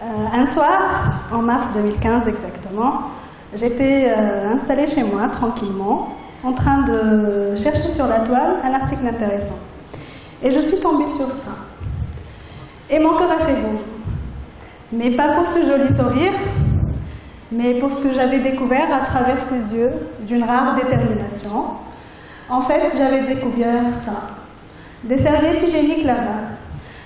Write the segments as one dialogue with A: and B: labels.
A: Un soir, en mars 2015 exactement, j'étais installée chez moi tranquillement, en train de chercher sur la toile un article intéressant. Et je suis tombée sur ça. Et mon cœur a fait boum. Mais pas pour ce joli sourire, mais pour ce que j'avais découvert à travers ses yeux d'une rare détermination. En fait, j'avais découvert ça. Des serviettes hygiéniques lavables.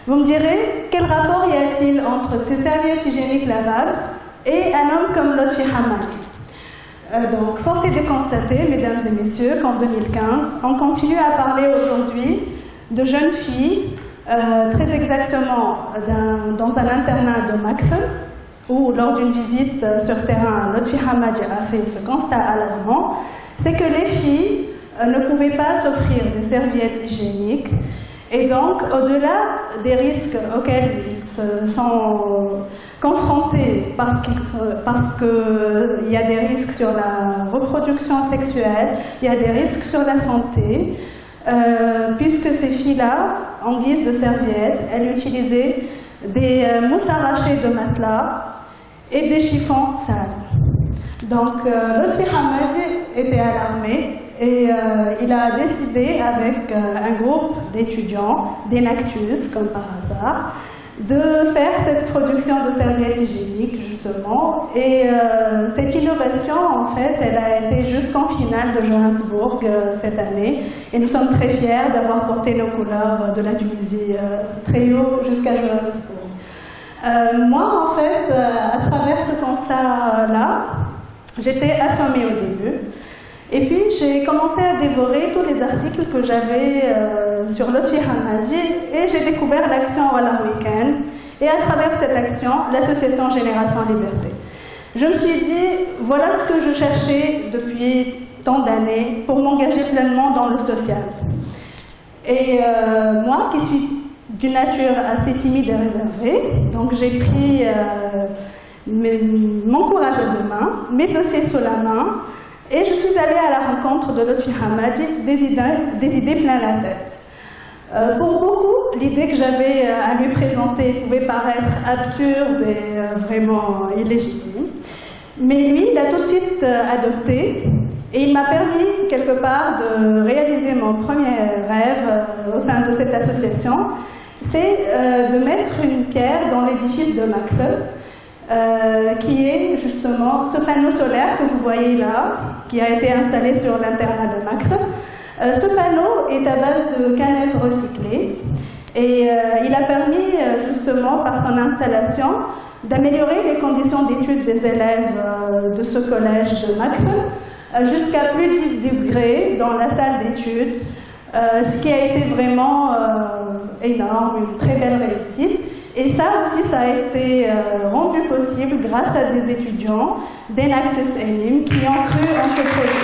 A: Vous me direz, quel rapport y a-t-il entre ces serviettes hygiéniques lavables et un homme comme Lotfi Hamadi? Donc, force est de constater, mesdames et messieurs, qu'en 2015, on continue à parler aujourd'hui de jeunes filles, très exactement dans un internat de Makfel, où lors d'une visite sur terrain, Lotfi Hamadi a fait ce constat alarmant, c'est que les filles ne pouvaient pas s'offrir des serviettes hygiéniques. Et donc, au-delà des risques auxquels ils se sont confrontés, parce qu'il y a des risques sur la reproduction sexuelle, il y a des risques sur la santé, puisque ces filles-là, en guise de serviettes, elles utilisaient des mousses arrachées de matelas et des chiffons sales. Donc, Lotfi Hamadi était alarmé. Et il a décidé, avec un groupe d'étudiants, d'Enactus, comme par hasard, de faire cette production de serviettes hygiéniques, justement. Et cette innovation, en fait, elle a été jusqu'en finale de Johannesburg cette année. Et nous sommes très fiers d'avoir porté nos couleurs de la Tunisie très haut jusqu'à Johannesburg. Moi, en fait, à travers ce constat-là, j'étais assommée au début. Et puis, j'ai commencé à dévorer tous les articles que j'avais sur Lotfi Hamadi et j'ai découvert l'action Wala Weekend. Et à travers cette action, l'association Génération Liberté. Je me suis dit, voilà ce que je cherchais depuis tant d'années pour m'engager pleinement dans le social. Et moi, qui suis d'une nature assez timide et réservée, donc j'ai pris mon courage à deux mains, mes dossiers sous la main, et je suis allée à la rencontre de Lotfi Hamadi, des idées plein la tête. Pour beaucoup, l'idée que j'avais à lui présenter pouvait paraître absurde et vraiment illégitime. Mais lui, il a tout de suite adopté et il m'a permis quelque part de réaliser mon premier rêve au sein de cette association, c'est de mettre une pierre dans l'édifice de Makfel, qui est justement ce panneau solaire que vous voyez là, qui a été installé sur l'internat de Makfel. Ce panneau est à base de canettes recyclées et il a permis justement par son installation d'améliorer les conditions d'études des élèves de ce collège de Makfel jusqu'à plus de 10 degrés dans la salle d'études, ce qui a été vraiment énorme, une très belle réussite. Et ça aussi, ça a été rendu possible grâce à des étudiants d'Enactus Elim qui ont cru en ce projet.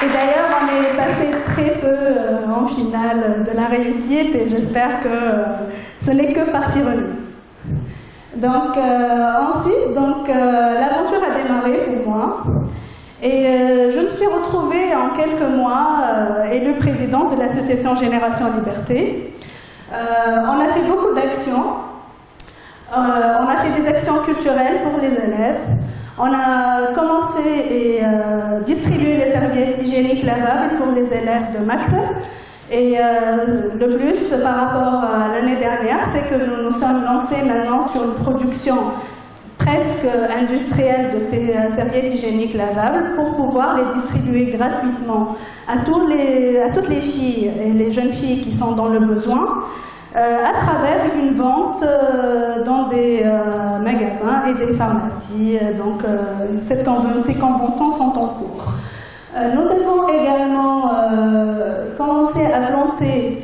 A: Et d'ailleurs, on est passé très peu en finale de la réussite et j'espère que ce n'est que partie remise. Donc ensuite, l'aventure a démarré pour moi. Et je me suis retrouvée en quelques mois élue présidente de l'association Génération Liberté. On a fait beaucoup d'actions. On a fait des actions culturelles pour les élèves. On a commencé et distribué les serviettes hygiéniques lavables pour les élèves de Makfel. Et le plus par rapport à l'année dernière, c'est que nous nous sommes lancés maintenant sur une production presque industrielle de ces serviettes hygiéniques lavables pour pouvoir les distribuer gratuitement à toutes les filles et les jeunes filles qui sont dans le besoin à travers une vente dans des magasins et des pharmacies. Donc ces conventions sont en cours. Nous avons également commencé à planter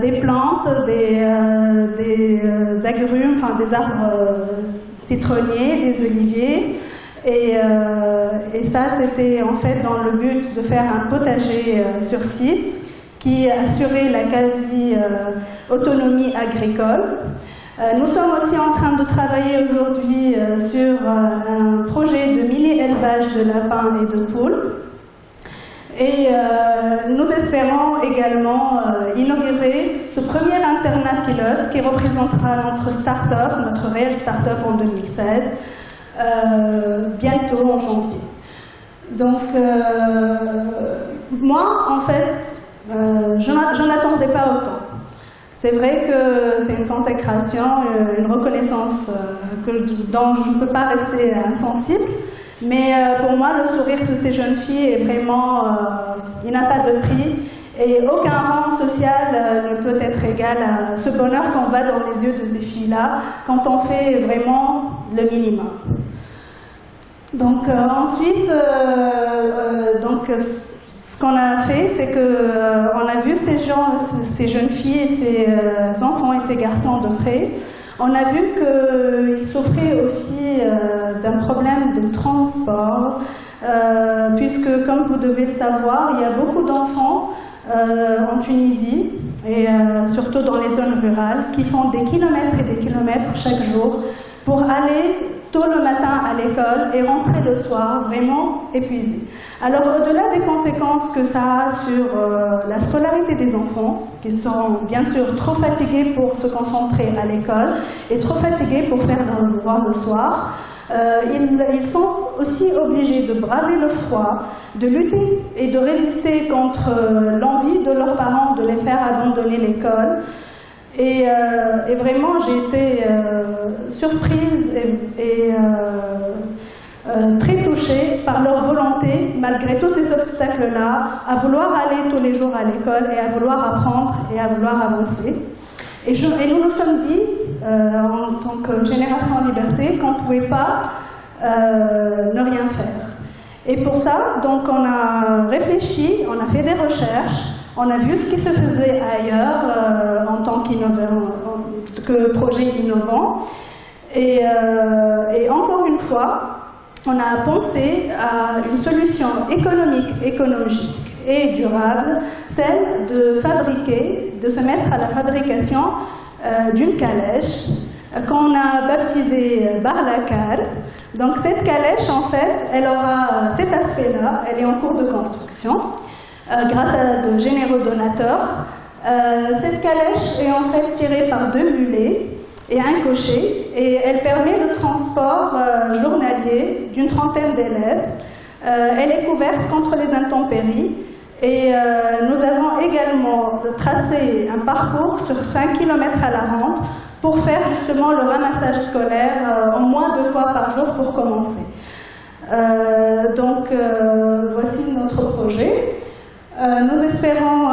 A: des plantes, des agrumes, enfin des arbres citronniers, des oliviers. Et ça, c'était en fait dans le but de faire un potager sur site qui assurait la quasi-autonomie agricole. Nous sommes aussi en train de travailler aujourd'hui sur un projet de mini-élevage de lapins et de poules. Et nous espérons également inaugurer ce premier internat pilote qui représentera notre start-up, notre réelle start-up en 2016, bientôt en janvier. Donc, moi, en fait, je n'en attendais pas autant. C'est vrai que c'est une consécration, une reconnaissance dont je ne peux pas rester insensible. Mais pour moi, le sourire de ces jeunes filles est vraiment, il n'a pas de prix. Et aucun rang social ne peut être égal à ce bonheur qu'on voit dans les yeux de ces filles-là quand on fait vraiment le minimum. Donc ensuite, ce qu'on a fait, c'est qu'on a vu ces jeunes filles et ces enfants et ces garçons de près. On a vu qu'ils souffraient aussi d'un problème de transport, puisque, comme vous devez le savoir, il y a beaucoup d'enfants en Tunisie, et surtout dans les zones rurales, qui font des kilomètres et des kilomètres chaque jour pour aller tôt le matin à l'école et rentrer le soir vraiment épuisés. Alors, au-delà des conséquences que ça a sur la scolarité des enfants, qui sont bien sûr trop fatigués pour se concentrer à l'école et trop fatigués pour faire leurs devoirs le soir, ils sont aussi obligés de braver le froid, de lutter et de résister contre l'envie de leurs parents de les faire abandonner l'école. Et vraiment, j'ai été surprise et très touchée par leur volonté, malgré tous ces obstacles-là, à vouloir aller tous les jours à l'école et à vouloir apprendre et à vouloir avancer. Et nous nous sommes dit, en tant que Génération en Liberté, qu'on ne pouvait pas ne rien faire. Et pour ça, donc, on a réfléchi, on a fait des recherches, on a vu ce qui se faisait ailleurs en tant que projet innovant. Et encore une fois, on a pensé à une solution économique, écologique et durable, celle de se mettre à la fabrication d'une calèche qu'on a baptisée Barlakar. Donc cette calèche, en fait, elle aura cet aspect-là, elle est en cours de construction. Grâce à de généreux donateurs. Cette calèche est en fait tirée par 2 mulets et un cocher, et elle permet le transport journalier d'une trentaine d'élèves. Elle est couverte contre les intempéries, et nous avons également tracé un parcours sur 5 km à la ronde pour faire justement le ramassage scolaire au moins 2 fois par jour pour commencer. Voici notre projet. Nous espérons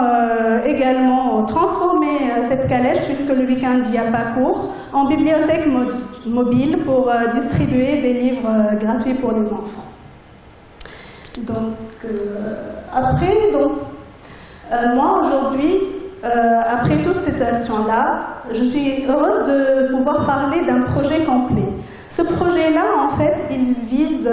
A: également transformer cette calèche, puisque le week-end il n'y a pas cours, en bibliothèque mobile pour distribuer des livres gratuits pour les enfants. Moi aujourd'hui, après toute cette action-là, je suis heureuse de pouvoir parler d'un projet complet. Ce projet-là, en fait, il vise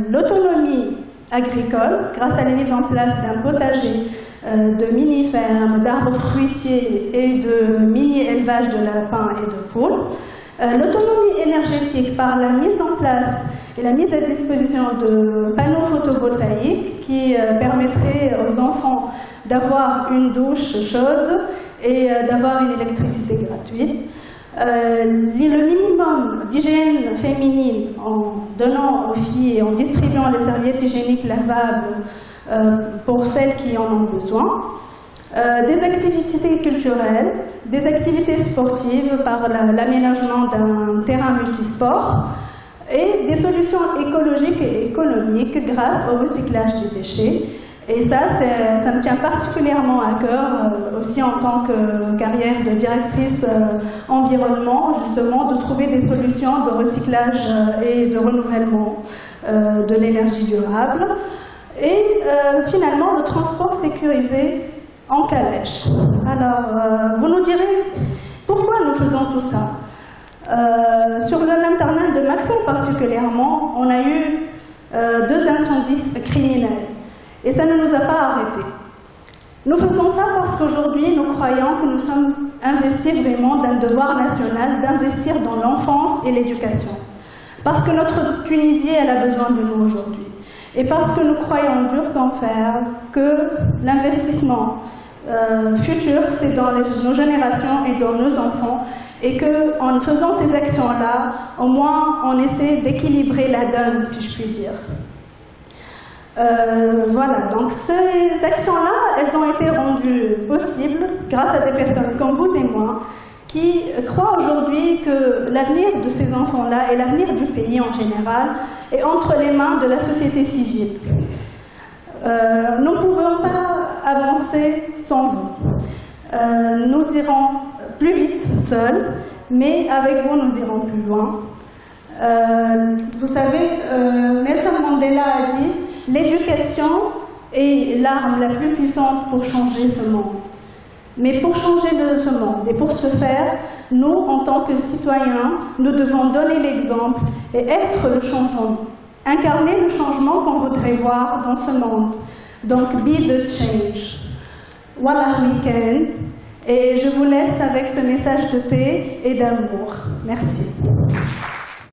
A: l'autonomie agricole grâce à la mise en place d'un potager, de mini-fermes, d'arbres fruitiers et de mini-élevage de lapins et de poules. L'autonomie énergétique par la mise en place et la mise à disposition de panneaux photovoltaïques qui permettraient aux enfants d'avoir une douche chaude et d'avoir une électricité gratuite. Le minimum d'hygiène féminine en donnant aux filles et en distribuant les serviettes hygiéniques lavables pour celles qui en ont besoin. Des activités culturelles, des activités sportives par l'aménagement d'un terrain multisport et des solutions écologiques et économiques grâce au recyclage des déchets. Et ça me tient particulièrement à cœur, aussi en tant que carrière de directrice environnement, justement, de trouver des solutions de recyclage et de renouvellement de l'énergie durable. Et finalement, le transport sécurisé en calèche. Alors, vous nous direz, pourquoi nous faisons tout ça? Sur l'internat de Macfin particulièrement, on a eu 2 incendies criminels. Et ça ne nous a pas arrêtés. Nous faisons ça parce qu'aujourd'hui, nous croyons que nous sommes investis vraiment d'un devoir national d'investir dans l'enfance et l'éducation. Parce que notre Tunisie, elle a besoin de nous aujourd'hui. Et parce que nous croyons dur comme fer que l'investissement futur, c'est dans nos générations et dans nos enfants, et qu'en faisant ces actions-là, au moins on essaie d'équilibrer la donne, si je puis dire. Voilà, donc ces actions-là, elles ont été rendues possibles grâce à des personnes comme vous et moi, qui croient aujourd'hui que l'avenir de ces enfants-là et l'avenir du pays en général est entre les mains de la société civile. Nous ne pouvons pas avancer sans vous. Nous irons plus vite seuls, mais avec vous, nous irons plus loin. Vous savez, Nelson Mandela a dit « L'éducation est l'arme la plus puissante pour changer ce monde ». Mais pour changer ce monde et pour ce faire, nous, en tant que citoyens, nous devons donner l'exemple et être le changement. Incarner le changement qu'on voudrait voir dans ce monde. Donc, be the change. Wallah week-end. Et je vous laisse avec ce message de paix et d'amour. Merci.